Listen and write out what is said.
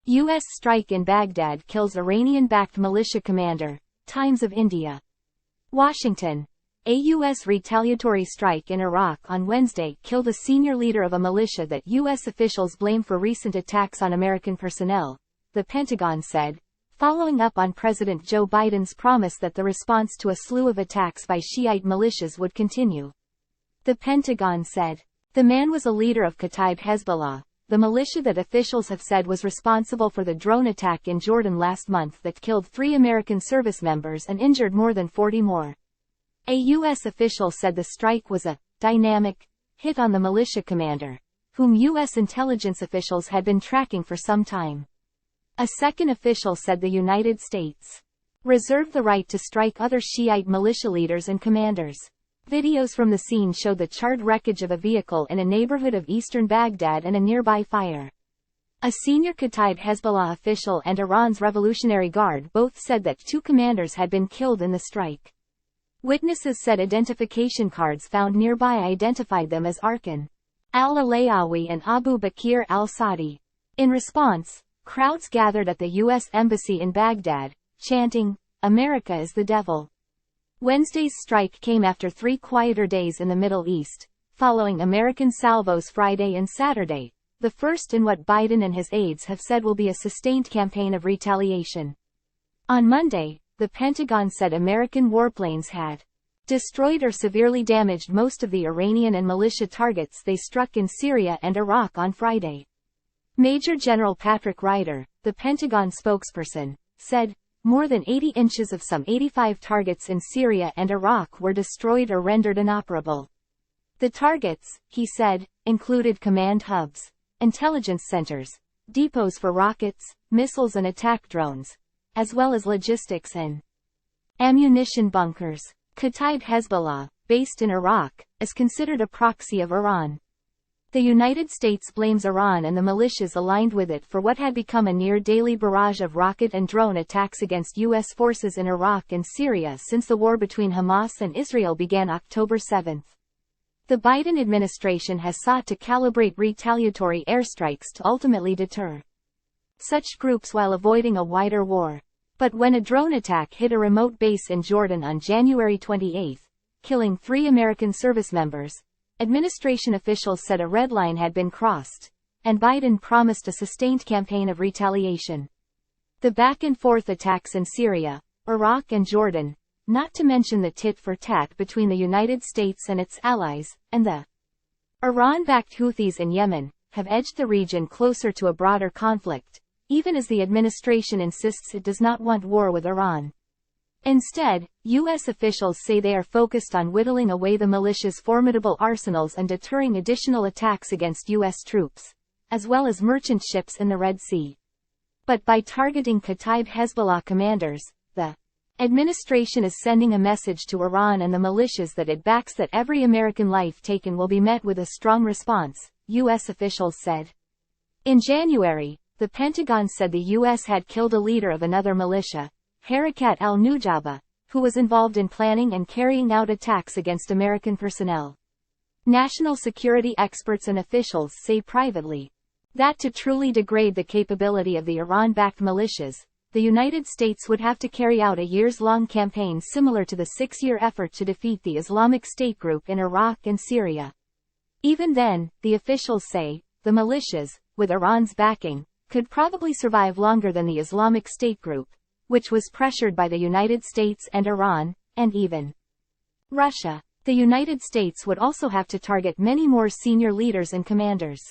U.S. strike in Baghdad kills Iranian-backed militia commander. Times of India. Washington. A U.S. retaliatory strike in Iraq on Wednesday killed a senior leader of a militia that U.S. officials blame for recent attacks on American personnel, the Pentagon said, following up on President Joe Biden's promise that the response to a slew of attacks by Shiite militias would continue. The Pentagon said, the man was a leader of Kataib Hezbollah, the militia that officials have said was responsible for the drone attack in Jordan last month that killed 3 American service members and injured more than 40 more. A U.S. official said the strike was a dynamic hit on the militia commander, whom U.S. intelligence officials had been tracking for some time. A second official said the United States reserved the right to strike other Shiite militia leaders and commanders. Videos from the scene showed the charred wreckage of a vehicle in a neighborhood of eastern Baghdad and a nearby fire. A senior Kataib Hezbollah official and Iran's Revolutionary Guard both said that 2 commanders had been killed in the strike. Witnesses said identification cards found nearby identified them as Arkan al-Alayawi and Abu Bakr al-Sadi. In response, crowds gathered at the U.S. Embassy in Baghdad, chanting, "America is the devil." Wednesday's strike came after 3 quieter days in the Middle East, following American salvos Friday and Saturday, the first in what Biden and his aides have said will be a sustained campaign of retaliation. On Monday, the Pentagon said American warplanes had destroyed or severely damaged most of the Iranian and militia targets they struck in Syria and Iraq on Friday. Major General Patrick Ryder, the Pentagon spokesperson, said, more than 80 inches of some 85 targets in Syria and Iraq were destroyed or rendered inoperable. The targets, he said, included command hubs, intelligence centers, depots for rockets, missiles and attack drones, as well as logistics and ammunition bunkers. Kataib Hezbollah, based in Iraq, is considered a proxy of Iran. The United States blames Iran and the militias aligned with it for what had become a near-daily barrage of rocket and drone attacks against U.S. forces in Iraq and Syria since the war between Hamas and Israel began October 7. The Biden administration has sought to calibrate retaliatory airstrikes to ultimately deter such groups while avoiding a wider war. But when a drone attack hit a remote base in Jordan on January 28, killing 3 American service members, administration officials said a red line had been crossed, and Biden promised a sustained campaign of retaliation. The back-and-forth attacks in Syria, Iraq and Jordan, not to mention the tit-for-tat between the United States and its allies, and the Iran-backed Houthis in Yemen, have edged the region closer to a broader conflict, even as the administration insists it does not want war with Iran. Instead, U.S. officials say they are focused on whittling away the militia's formidable arsenals and deterring additional attacks against U.S. troops, as well as merchant ships in the Red Sea. But by targeting Kataib Hezbollah commanders, the administration is sending a message to Iran and the militias that it backs that every American life taken will be met with a strong response, U.S. officials said. In January, the Pentagon said the U.S. had killed a leader of another militia, Harakat al-Nujaba, who was involved in planning and carrying out attacks against American personnel. National security experts and officials say privately that to truly degrade the capability of the Iran-backed militias, the United States would have to carry out a years-long campaign similar to the 6-year effort to defeat the Islamic State group in Iraq and Syria. Even then, the officials say, the militias, with Iran's backing, could probably survive longer than the Islamic State group, which was pressured by the United States and Iran, and even Russia. The United States would also have to target many more senior leaders and commanders.